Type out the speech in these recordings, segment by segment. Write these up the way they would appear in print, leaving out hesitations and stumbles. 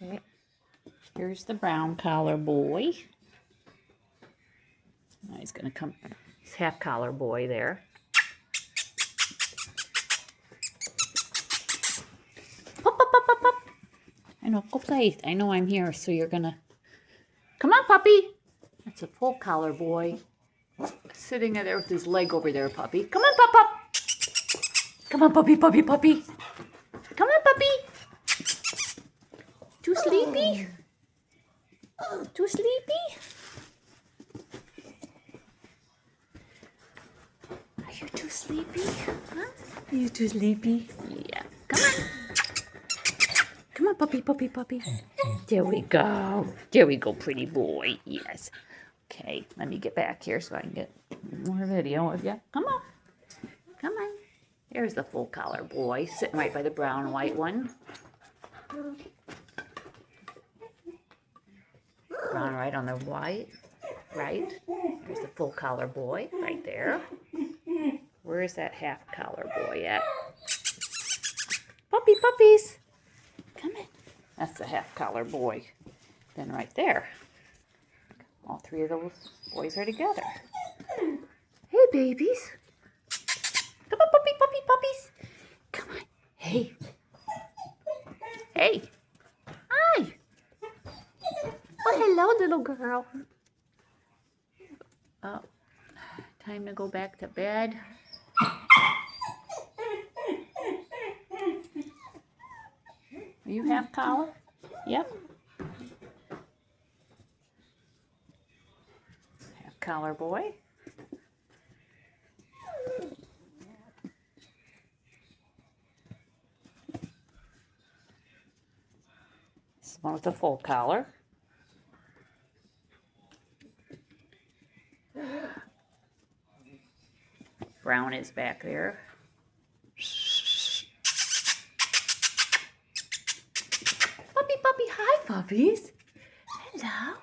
Okay. Here's the brown collar boy. Now he's going to come. He's half collar boy there. Pop, pop, pop, pop, pop. I know, go play. I know I'm here, so you're going to... Come on, puppy. That's a full collar boy. Sitting there with his leg over there, puppy. Come on, pop, pop. Come on, puppy, puppy, puppy. Come on, puppy. Too sleepy? Too sleepy? Are you too sleepy? Huh? Are you too sleepy? Yeah. Come on. Come on, puppy, puppy, puppy. There we go. There we go, pretty boy. Yes. Okay, let me get back here so I can get more video of you. Come on. Come on. There's the full collar boy sitting right by the brown and white one. Brown right on the white. Right. There's the full collar boy right there. Where is that half collar boy at? Puppy, puppies. Come in. That's the half collar boy. Then right there. All three of those boys are together. Hey, babies. Come on, puppy, puppy, puppies. Come on. Hey. Hey. Hi. Oh, hello, little girl. Oh, time to go back to bed. Are you half collar? Yep. Half collar boy. This one with a full collar. Brown is back there. Puppy, puppy, hi, puppies. Hello.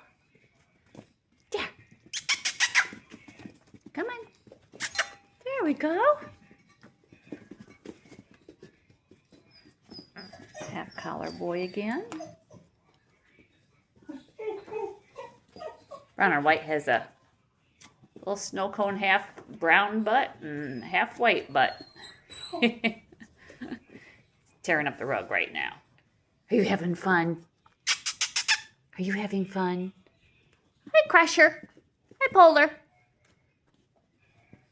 There. Come on. There we go. Half collar boy again. Brown or white has a little snow cone, half brown butt and half white butt. Tearing up the rug right now. Are you having fun? Are you having fun? Hi, Crusher. Hi, Polar.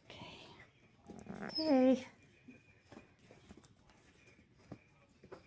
Okay. Okay.